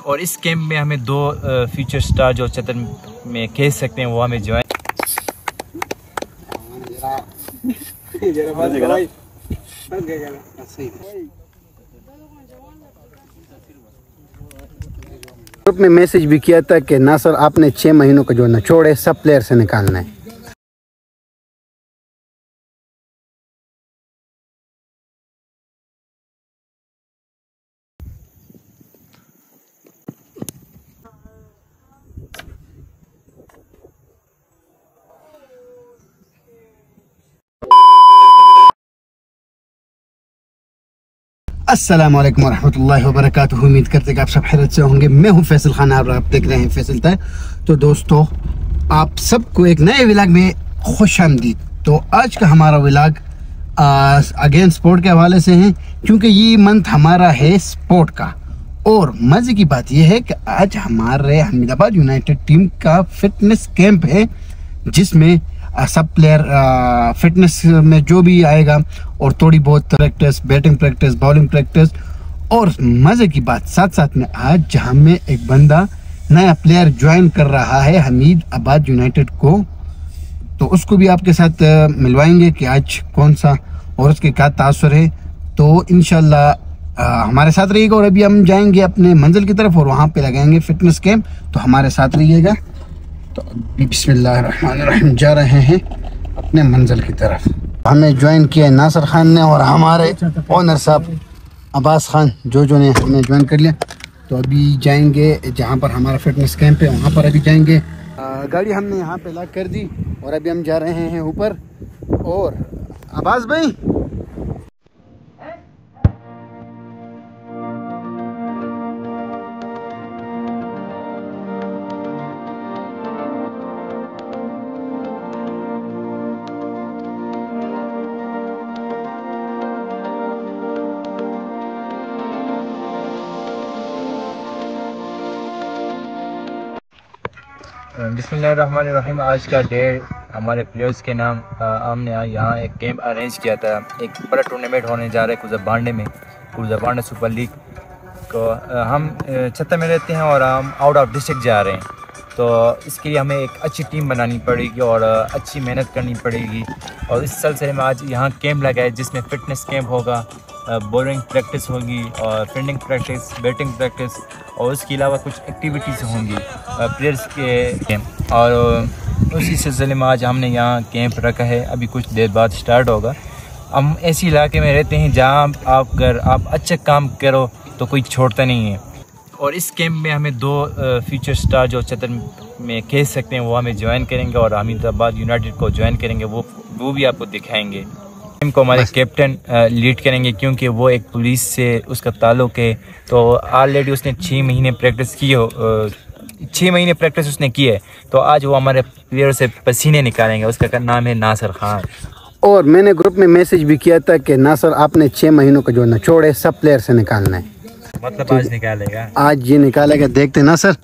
और इस कैंप में हमें 2 फ्यूचर स्टार जो चतन में कह सकते हैं वो हमें ज्वाइन। ग्रुप में मैसेज भी किया था कि नासर आपने 6 महीनों का जो निचोड़ है सब प्लेयर से निकालना है। अस्सलाम वालेकुम वरहमतुल्लाहि वबरकातुहू। उम्मीद करते कि आप सब खैरियत से होंगे। मैं हूं फैसल खान और आप देख रहे हैं फैसल तय। तो दोस्तों, आप सबको एक नए व्लॉग में खुश आमदीद। तो आज का हमारा व्लॉग अगेन स्पोर्ट के हवाले से है, क्योंकि ये मंथ हमारा है स्पोर्ट का। और मज़े की बात यह है कि आज हमारे हमीदाबाद यूनाइटेड टीम का फिटनेस कैंप है, जिसमें सब प्लेयर फिटनेस में जो भी आएगा और थोड़ी बहुत practice, batting practice, bowling practice. और मज़े की बात साथ साथ में आज जहां में एक बंदा नया प्लेयर ज्वाइन कर रहा है हमीदाबाद यूनाइटेड को, तो उसको भी आपके साथ मिलवाएंगे कि आज कौन सा और उसके क्या तासुर है। तो इंशाल्लाह हमारे साथ रहिएगा। और अभी हम जाएंगे अपने मंजिल की तरफ और वहाँ पे लगाएंगे फिटनेस कैंप, तो हमारे साथ रहिएगा। तो अभी बिस्मिल्लाहिर्रहमानिर्रहीम जा रहे हैं अपने मंजिल की तरफ। हमें ज्वाइन किया नासिर खान ने और हमारे ओनर साहब अब्बास खान जो ने हमें ज्वाइन कर लिया। तो अभी जाएंगे जहाँ पर हमारा फिटनेस कैंप है, वहाँ पर अभी जाएंगे। गाड़ी हमने यहाँ पे लॉक कर दी और अभी हम जा रहे हैं ऊपर। और अब्बास भाई, बिस्मिल्लाहिर्रहमानिर्रहीम। आज का डे हमारे प्लेयर्स के नाम हमने यहाँ एक कैंप अरेंज किया था। एक बड़ा टूर्नामेंट होने जा रहा है कुज़ाबांडे में, कुज़ाबांडे सुपर लीग को। हम छत्ता में रहते हैं और हम आउट ऑफ डिस्ट्रिक्ट जा रहे हैं, तो इसके लिए हमें एक अच्छी टीम बनानी पड़ेगी और अच्छी मेहनत करनी पड़ेगी। और इस सिलसिले में आज यहाँ कैंप लगा है, जिसमें फ़िटनेस कैंप होगा, बॉलिंग प्रैक्टिस होगी और फील्डिंग प्रैक्टिस, बैटिंग प्रैक्टिस, और उसके अलावा कुछ एक्टिविटीज़ होंगी प्लेयर्स के। और उसी सिलसिले में आज हमने यहाँ कैंप रखा है। अभी कुछ देर बाद स्टार्ट होगा। हम ऐसे इलाके में रहते हैं जहाँ अगर आप अच्छा काम करो तो कोई छोड़ता नहीं है। और इस कैंप में हमें 2 फ्यूचर स्टार जो चतन में कह सकते हैं वो हमें ज्वाइन करेंगे और हमीदाबाद यूनाइटेड को ज्वाइन करेंगे। वो भी आपको दिखाएंगे। टीम को हमारे कैप्टन लीड करेंगे, क्योंकि वो एक पुलिस से उसका ताल्लुक़ है। तो ऑलरेडी उसने 6 महीने प्रैक्टिस की हो, 6 महीने प्रैक्टिस उसने की है। तो आज वो हमारे प्लेयर से पसीने निकालेंगे। उसका नाम है नासिर खान। और मैंने ग्रुप में मैसेज भी किया था कि नासिर आपने 6 महीनों का जो निचोड़ है सब प्लेयर से निकालना है। मतलब आज निकालेगा, आज ये निकालेगा। देखते ना सर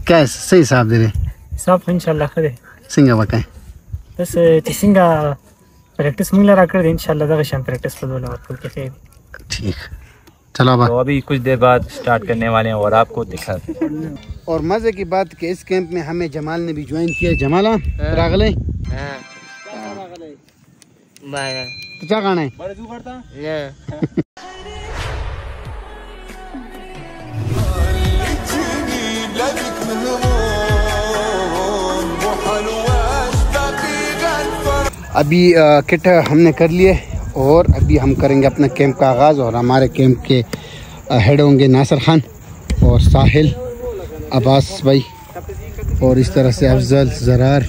क्या है, सही साहब दे रहे साहब इंशाल्लाह करे सिंगा वकाय बस सिंगा प्रैक्टिस मिला रहा कर दे इंशाल्लाह दा शाम प्रैक्टिस पर बोला और के खैर ठीक। चलो तो अभी कुछ देर बाद स्टार्ट करने वाले हैं और आपको दिखा। और मज़े की बात कि इस कैंप में हमें जमाल ने भी ज्वाइन किया। जमाला रागले क्या गाना है? अभी किट हमने कर लिए और अभी हम करेंगे अपना कैंप का आगाज़। और हमारे कैंप के हेड होंगे नासिर खान और साहिल, अब्बास भाई और इस तरह से अफजल, ज़रार।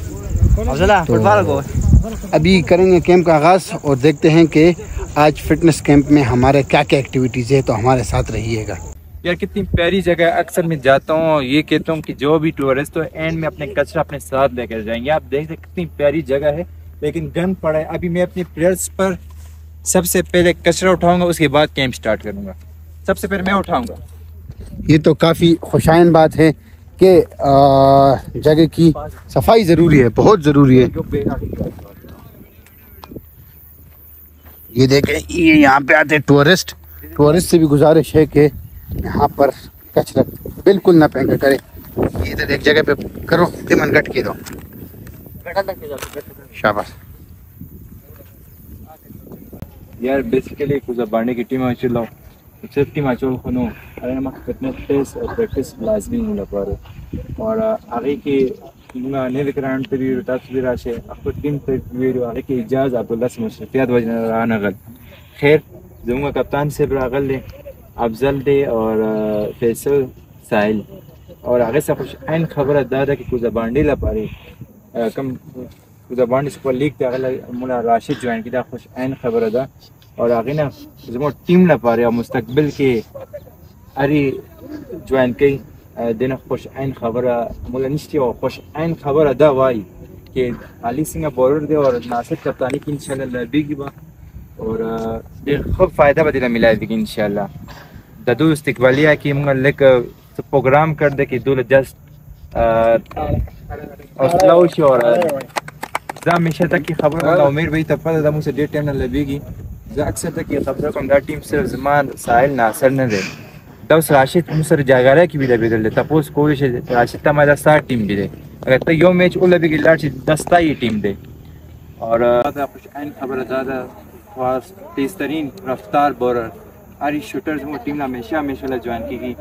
तो अभी करेंगे कैंप का आगाज़ और देखते हैं कि आज फिटनेस कैंप में हमारे क्या क्या एक्टिविटीज़ है। तो हमारे साथ रहिएगा। यार कितनी प्यारी जगह है। अक्सर मैं जाता हूँ, ये कहता हूँ कि जो भी टूरिस्ट तो एंड में अपने कचरा अपने साथ लेकर जाएंगे। आप देख सकते कितनी प्यारी जगह है, लेकिन गंद पड़ा है। अभी मैं अपने प्लेयर्स पर सबसे पहले कचरा उठाऊंगा, उसके बाद कैंप स्टार्ट करूंगा। सबसे पहले मैं उठाऊंगा। ये तो काफ़ी खुशाइन बात है कि जगह की सफाई ज़रूरी है, बहुत ज़रूरी है। ये देखें, ये यहाँ पे आते टूरिस्ट से भी गुजारिश है कि यहाँ पर कचरा बिल्कुल ना फेंका करे। इधर एक जगह पे करो, तिमन गट के दो, शाबाश यार। बेसिकली कुछ बांडे की टीम आचलो सिर्फ टीम आचल खनो अरे मा फिटनेस टेस्ट और प्रैक्टिस लाजमी होला पर और आगे की ना ने विक्रांत पे भी तस्वीर आशे आपको टीम पे वीडियो आगे की इजाज अब्दुल्ला से मुशरफियात वजन राना गल खैर जमुआ कप्तान से बरागल ले अफजल दे और फैसल साहिल और आगे से खुश आइन खबर दादा कि कुछ बांडे ला पारे कम कुछ बांडे सुपर लीग पे अगला मुला राशिद ज्वाइन किया खुश आइन खबर दा और आगे ना जमुआ टीम ला पारे और मुस्तकबिल के अरे ज्वाइन की दिन खुश आइन खबर मुला निश्चित और खुश आइन खबर दा वाई कि अली सिंह बॉलर दे और नासिर कप्तानी की इंशाल्लाह लबेगी बा और खूब फ़ायदा बदला मिला है इंशाल्लाह। ददू इस्तकबालिया की मुल्क प्रोग्राम कर दे कि दूल जस्ट और जा मिशा तक की खबर उम्मीद भाई तफा दा मुझसे डेट टाइम लबेगी जा अक्सर तक की खबर कम दा टीम सिर्फ जमान साहिल नासर ने दे दस राशिद मुसर जागारा की भी लबे दे तपोस कोई से राशिद तमादा स्टार टीम भी दे अगर तो यो मैच उल लबेगी लास्ट दस्ता ही टीम दे और कुछ आइन खबर ज़्यादा खास तेज़ तरीन रफ्तार बॉलर आरी शूटर्स वो टीम हमेशा हमेशा ज्वाइन की गई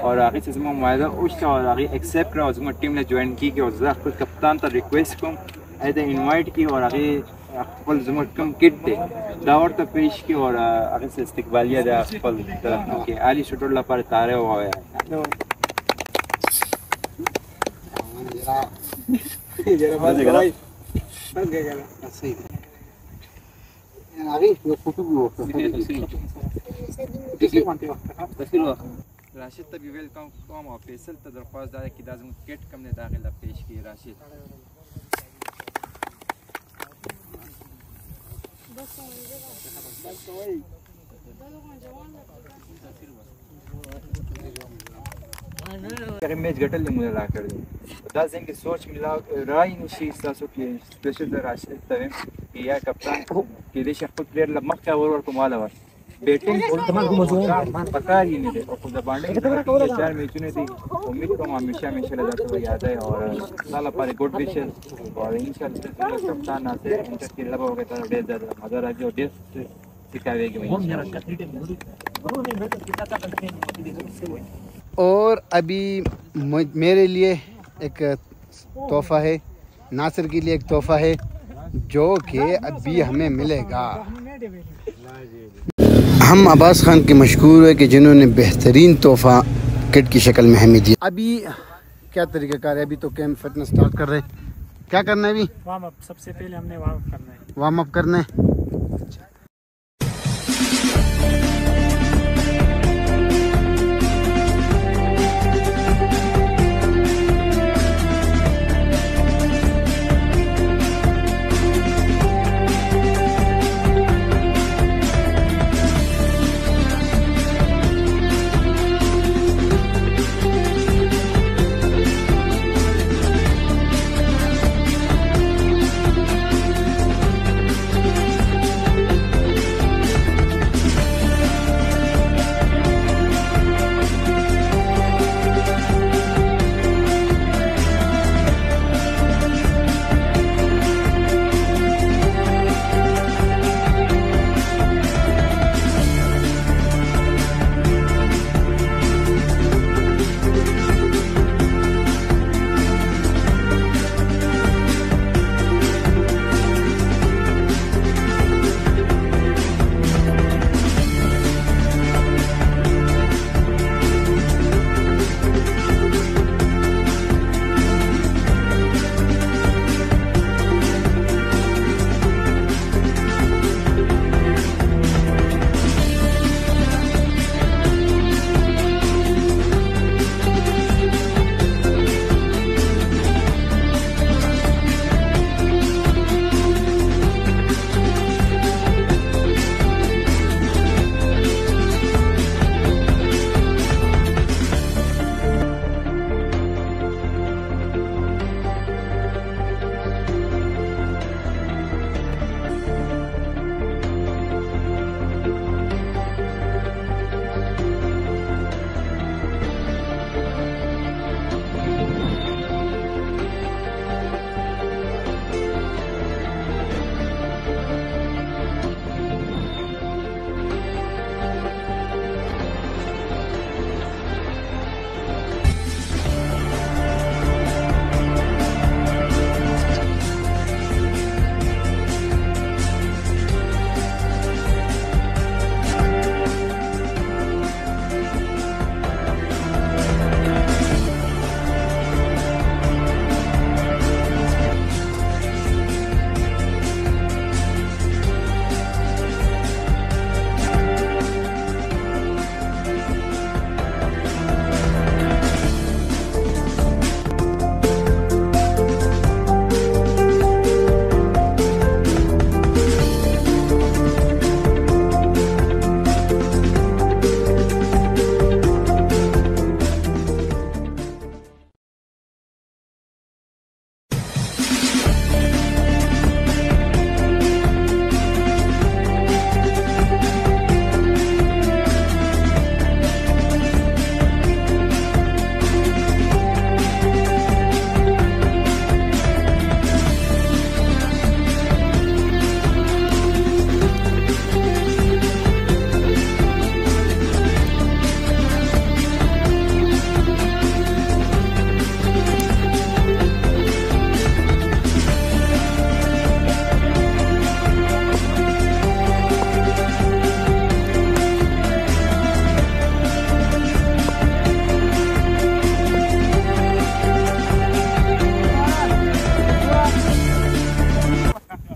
और आगे से मुआदा उस और आगे एक्सेप्ट करा और टीम ने ज्वाइन की और खुद कप्तान तक रिक्वेस्ट को ऐसे इनवाइट की और आगे फल जमा कम किट दे दावर तक पेश की और आगे से इस्तकबालिया दे फल तरफ के आली शूटर ला पर तारे हुआ है राशिद तभी वेलकम कम और फैसल तो दरख्वास्त दार की दाज़म किट कम ने दाखिला पेश की राशिद मैच गटल ने मुझे ला कर दे दास दिन की सोच मिला राय निशी सासो की स्पेशल राशिद तवे कि या कप्तान की देश खुद प्लेयर लम्मा का और कमाल है बैटिंग पता ही नहीं और खुद बांडे के चार मैचों ने थी उम्मीद को हमेशा हमेशा लगा तो याद है और साला पारे गुड विशेस और इंशाल्लाह कप्तान ना से इंटर के लबा हो गया था डेढ़ ज्यादा मजा आ गया डेढ़ सिखावेगी और अभी मेरे लिए एक तोहफा है, नासिर के लिए एक तोहफा है जो कि अभी हमें मिलेगा। हम अब्बास खान के मशहूर है कि जिन्होंने बेहतरीन तोहफा किट की शक्ल में हमें दिया। अभी क्या तरीक़ाकार है, अभी तो कैंप फिटनेस स्टार्ट कर रहे हैं। क्या करना है अभी? Warm up. सबसे पहले हमने वार्म अप करना है। वार्म अप करना है।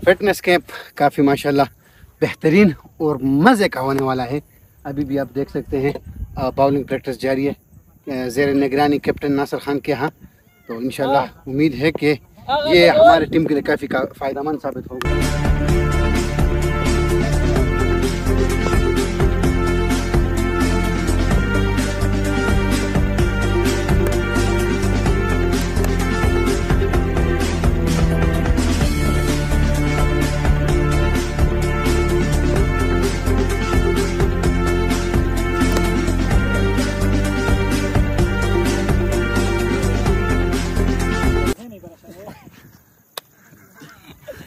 फिटनेस कैंप काफ़ी माशाल्लाह बेहतरीन और मज़े का होने वाला है। अभी भी आप देख सकते हैं बाउलिंग प्रैक्टिस जारी है ज़ेर निगरानी कैप्टन नासिर खान के यहाँ। तो इंशाल्लाह उम्मीद है कि ये हमारे टीम के लिए काफ़ी फ़ायदेमंद साबित होगा।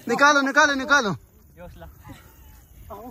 निकालो निकालो निकालो।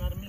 नरमी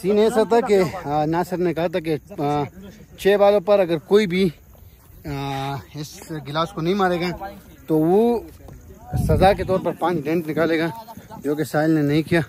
सीन ऐसा था कि नासिर ने कहा था कि 6 बालों पर अगर कोई भी इस गिलास को नहीं मारेगा तो वो सज़ा के तौर पर 5 डेंट निकालेगा, जो कि साहिल ने नहीं किया।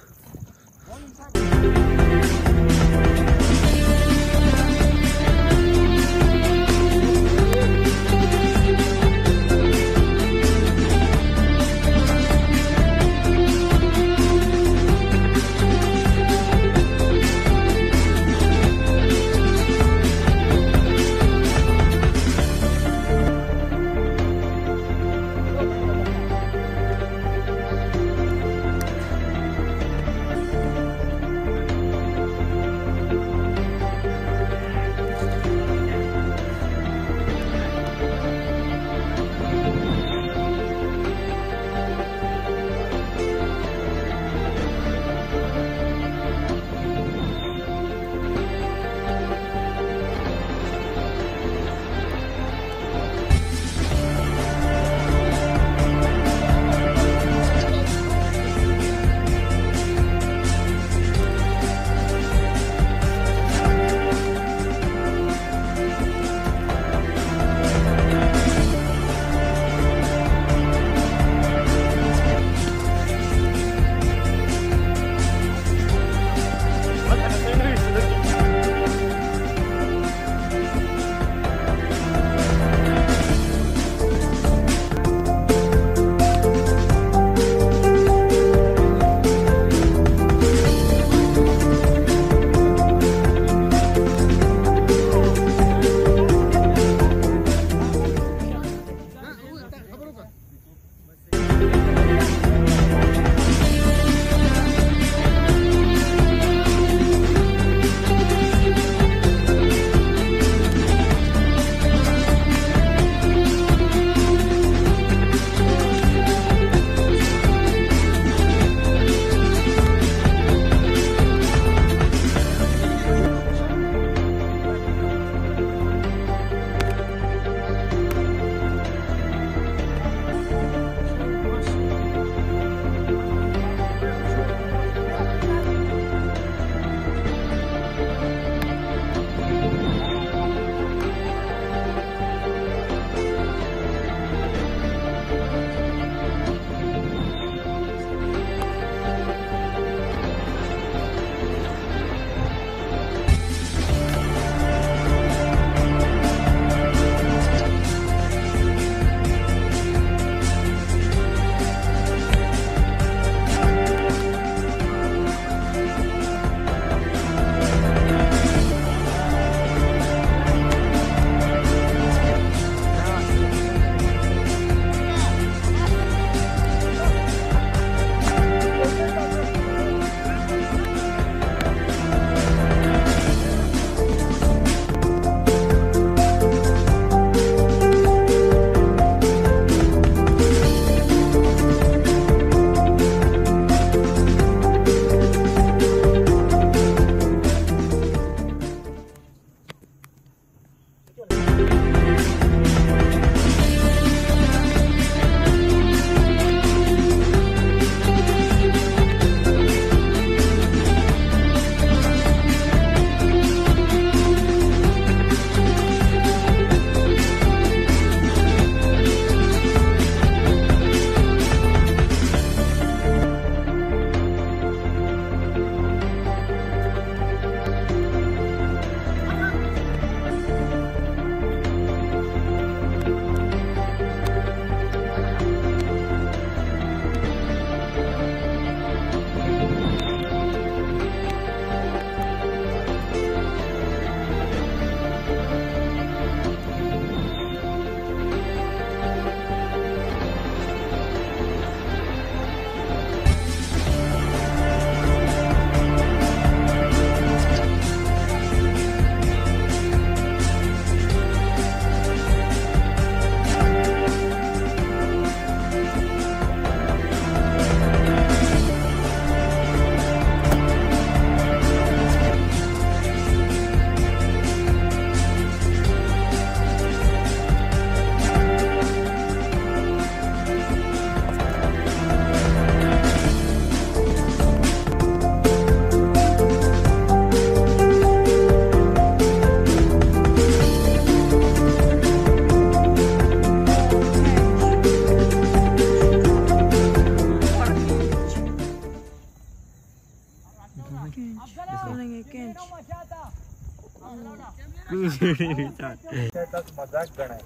मजाक गणाय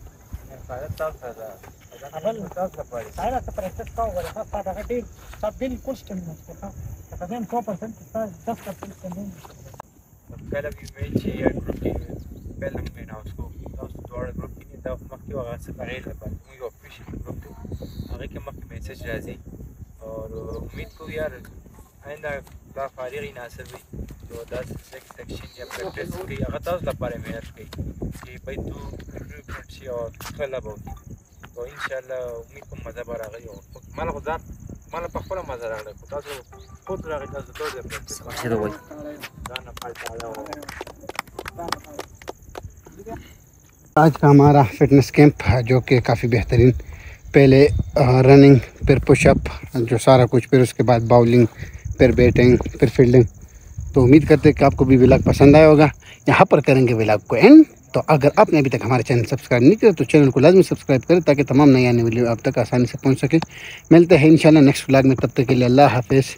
Saya rasa practice kau berapa pada hari sabdin custom macam apa. Katakan 100% kita 10% पहला भी मैच है ग्रुप की पहला में ना उसको दोबारा ग्रुप की था मक्की वगैरह से पहले लगा मुझे ऑफिशियल ग्रुप थे आगे के मक्की मैसेज राजी और उम्मीद को यार आइंदा ला फारिग नासर भी तो 10 सेक्शन या प्रैक्टिस की अगर ताज ला पारे में की कि भाई तू रिक्रूटमेंट सी और खलब होगी तो इंशाल्लाह उम्मीद को मजा बरा गई हो माला खुदा माला पखला मजा आ रहा है ताज खुद रहा ताज तो दे प्रैक्टिस हेलो भाई गाना पड़ता है आज का हमारा फिटनेस कैंप जो कि काफ़ी बेहतरीन, पहले रनिंग, फिर पुशअप, जो सारा कुछ, फिर उसके बाद बाउलिंग, फिर बैटिंग, फिर फील्डिंग। तो उम्मीद करते हैं कि आपको भी व्लॉग पसंद आया होगा। यहाँ पर करेंगे व्लॉग को एंड। तो अगर आपने अभी तक हमारे चैनल सब्सक्राइब नहीं किया तो चैनल को लाजमी सब्सक्राइब करें ताकि तमाम नई आने वाली वीडियो आप तक आसानी से पहुँच सके। मिलते हैं इंशाल्लाह नेक्स्ट व्लॉग में, तब तक के लिए अल्लाह हाफिज़।